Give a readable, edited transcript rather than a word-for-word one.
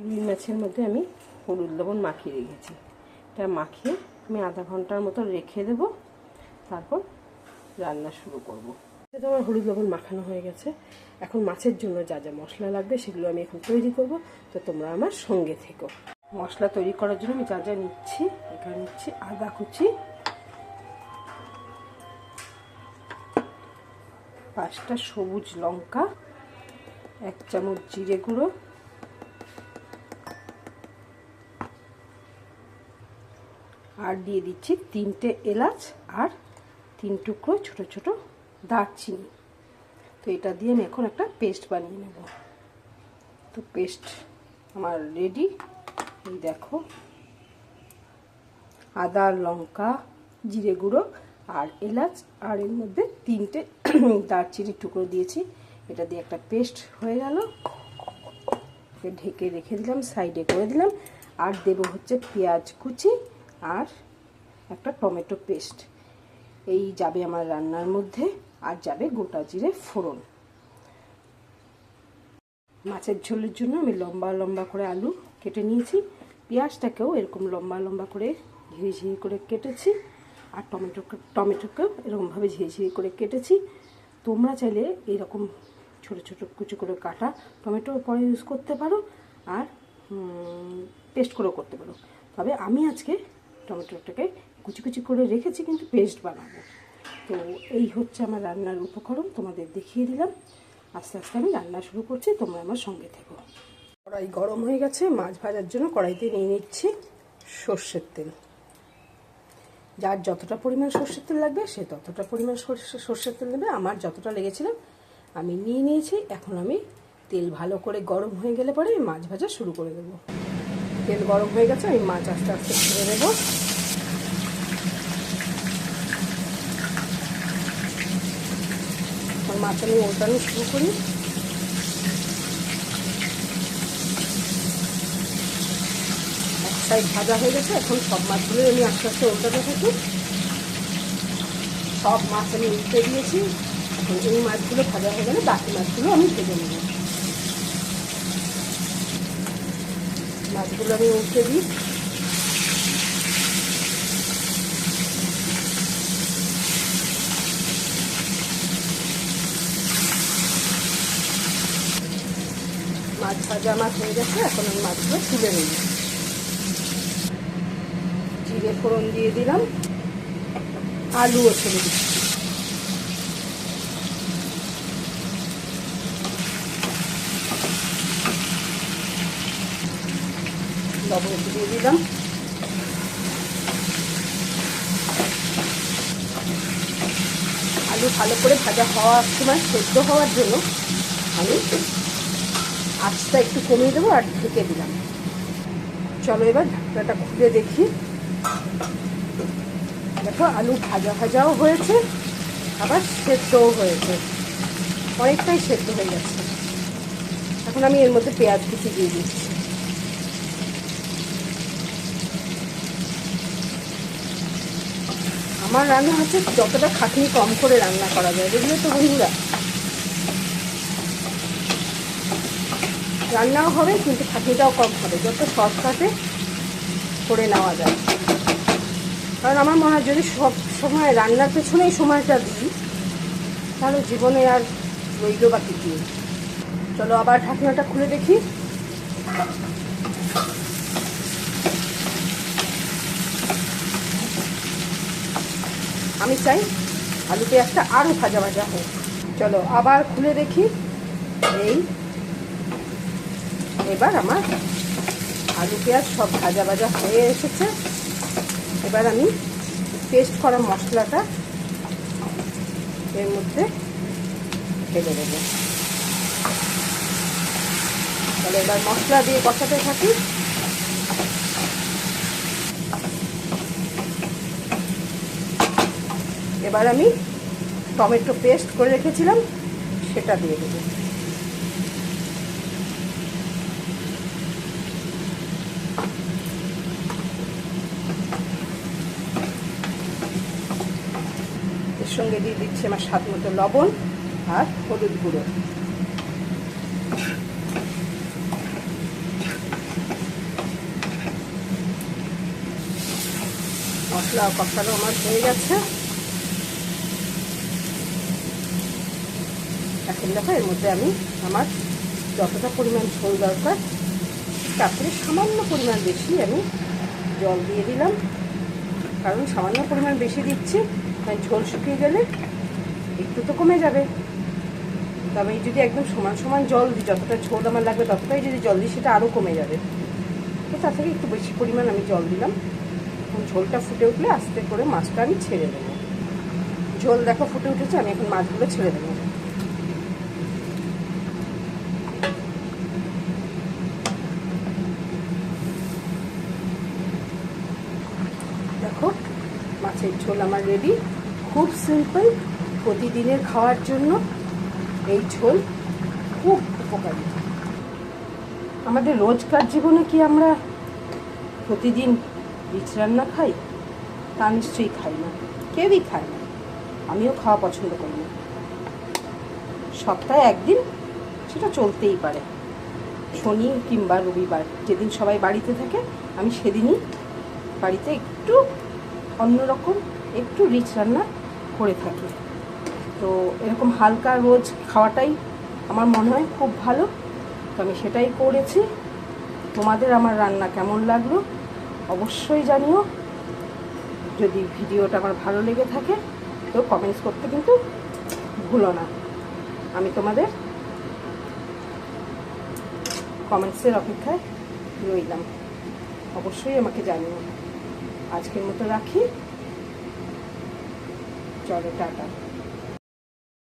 রুই মাছের মধ্যে আমি হলুদ লবণ মাখিয়ে রেখেছি। এটা মাখিয়ে আমি আধা ঘন্টার মতো রেখে দেব, তারপর রান্না শুরু করব। এটা আমার হলুদ লবণ মাখানো হয়ে গেছে। এখন মাছের জন্য যা যা মশলা লাগবে সেগুলো আমি এখন তৈরি করব, তো তোমরা আমার সঙ্গে থেকো। মশলা তৈরি করার জন্য আমি যা যা নিচ্ছি, এখানে নিচ্ছি আদা কুচি, 5টা সবুজ লঙ্কা, 1 চামচ জিরে গুঁড়ো, আর দিয়ে দিচ্ছি 3টে এলাচ আর 3 টুকরো ছোট ছোট দারচিনি। তো এটা দিয়ে আমি এখন একটা পেস্ট বানিয়ে নেব। তো পেস্ট আমার রেডি। এই দেখো, আদা, লঙ্কা, জিরে গুঁড়ো আর এলাচ, আর এর মধ্যে 3টে দারচিনির টুকরো দিয়েছি। এটা দিয়ে একটা পেস্ট হয়ে গেল। ঢেকে রেখে দিলাম, সাইডে করে দিলাম। আর দেব হচ্ছে পেঁয়াজ কুচি আর একটা টমেটো পেস্ট। এই যাবে আমার রান্নার মধ্যে, আর যাবে গোটা জিরে ফোড়ন। মাছের ঝোলের জন্য আমি লম্বা লম্বা করে আলু কেটে নিয়েছি, পেঁয়াজটাকেও এরকম লম্বা লম্বা করে ঝিরি করে কেটেছি, আর টমেটোকেও এরকমভাবে ঝিরি করে কেটেছি। তোমরা চাইলে এরকম ছোট ছোট কুচি করে কাটা টমেটো পরে ইউজ করতে পারো, আর পেস্ট করেও করতে পারো। তবে আমি আজকে টমেটোটাকে কুচি কুচি করে রেখেছি, কিন্তু পেস্ট বানাবো। তো এই হচ্ছে আমার রান্নার উপকরণ, তোমাদের দেখিয়ে দিলাম। আস্তে আস্তে আমি রান্না শুরু করছি, তোমরা আমার সঙ্গে থেকো। কড়াই গরম হয়ে গেছে। মাছ ভাজার জন্য কড়াইতে নিয়ে নিচ্ছি সর্ষের তেল। যার যতটা পরিমাণ সর্ষের তেল লাগবে সে ততটা পরিমাণ সর্ষের তেল নেবে। আমার যতটা লেগেছিল আমি নিয়ে নিয়েছি। এখন আমি তেল ভালো করে গরম হয়ে গেলে পরে মাছ ভাজা শুরু করে দেবো। তেল গরম হয়ে গেছে, আমি মাছ আস্তে আস্তে ছেড়ে দেবো। মাছ আমি ওল্টানো শুরু করি। এক সাইড ভাজা হয়ে গেছে, এখন সব মাছগুলো আমি আস্তে আস্তে উল্টাতে থাকি। সব মাছ আমি উল্টে দিয়েছি। এখন এই মাছগুলো ভাজা হয়ে গেলে বাকি মাছগুলো আমি ভেজে নেব। মাছগুলো আমি উল্টে দিই। মাছ ভাজা আমার হয়ে গেছে, এখন আমি মাছগুলো তুলে নেব। জিরে ফোড়ন দিয়ে দিলাম, আলুও ছেড়ে দিচ্ছি। লবণ দিয়ে দিলাম। আলু ভালো করে ভাজা হওয়ার সময় সেদ্ধ হওয়ার জন্য আমি আঁচটা একটু কমিয়ে দেবো আর ঢেকে দিলাম। চলো এবার ঢাকনাটা খুলে দেখি। দেখো, আলু ভাজা ভাজাও হয়েছে, আবার সেদ্ধও হয়েছে, অনেকটাই সেদ্ধ হয়ে গেছে। এখন আমি এর মধ্যে পেঁয়াজ কুচি দিয়ে দিচ্ছি। আমার রান্না হচ্ছে যতটা খাটনি কম করে রান্না করা যায়, বুঝলে তো বন্ধুরা। রান্নাও হবে কিন্তু খাটনিটাও কম হবে, যত শর্টকাটে করে নেওয়া যায়। কারণ আমার মনে হয় যদি সব সময় রান্নার পেছনেই সময়টা দিই, তাহলে জীবনে আর রইল বা কি। চলো আবার ঢাকনাটা খুলে দেখি। আমি চাই আলু পেঁয়াজটা আরও ভাজা ভাজা হোক। চলো আবার খুলে দেখি। এবার আমার আলু পেঁয়াজ সব ভাজা ভাজা হয়ে এসেছে। এবার আমি পেস্ট করা মশলাটা এর মধ্যে ঢেলে দেবো। তাহলে এবার মশলা দিয়ে কষাতে থাকি। এবার আমি টমেটো পেস্ট করে রেখেছিলাম সেটা দিয়ে দেবো। এর সঙ্গে দিয়ে দিচ্ছি আমার স্বাদ মতো লবণ আর হলুদ গুঁড়ো। মশলা কষানো আমার হয়ে গেছে। এখন দেখো এর মধ্যে আমি আমার যতটা পরিমাণ ঝোল দরকার তারপরে সামান্য পরিমাণ বেশি আমি জল দিয়ে দিলাম, কারণ সামান্য পরিমাণ বেশি দিচ্ছি, ঝোল শুকিয়ে গেলে একটু তো কমে যাবে। তবে যদি একদম সমান সমান জল দিই, যতটা ঝোল আমার লাগবে ততটাই যদি জল দিই সেটা আরও কমে যাবে। তো তার থেকে একটু বেশি পরিমাণ আমি জল দিলাম। ঝোলটা ফুটে উঠলে আস্তে করে মাছটা আমি ছেড়ে দেবো। ঝোল দেখো ফুটে উঠেছে, আমি এখন মাছগুলো ছেড়ে দেবো। দেখো মাছের ঝোল আমার রেডি। খুব সিম্পল, প্রতিদিনের খাওয়ার জন্য এই ঝোল খুব উপকারী। আমাদের রোজকার জীবনে কি আমরা প্রতিদিন রিচ রান্না খাই? তা নিশ্চয়ই খাই না, কেউই খায় না, আমিও খাওয়া পছন্দ করি না। সপ্তাহে একদিন সেটা চলতেই পারে, শনি কিংবা রবিবার, যেদিন সবাই বাড়িতে থাকে আমি সেদিনই বাড়িতে একটু অন্যরকম একটু রিচ রান্না করে থাকি। তো এরকম হালকা রোজ খাওয়াটাই আমার মনে হয় খুব ভালো, তো আমি সেটাই করেছি। তোমাদের আমার রান্না কেমন লাগলো অবশ্যই জানিও। যদি ভিডিওটা আমার ভালো লেগে থাকে তো কমেন্টস করতে কিন্তু ভুলো না। আমি তোমাদের কমেন্টসের অপেক্ষায় রইলাম, অবশ্যই আমাকে জানিও। আজকের মতো রাখি, চলো টাটা।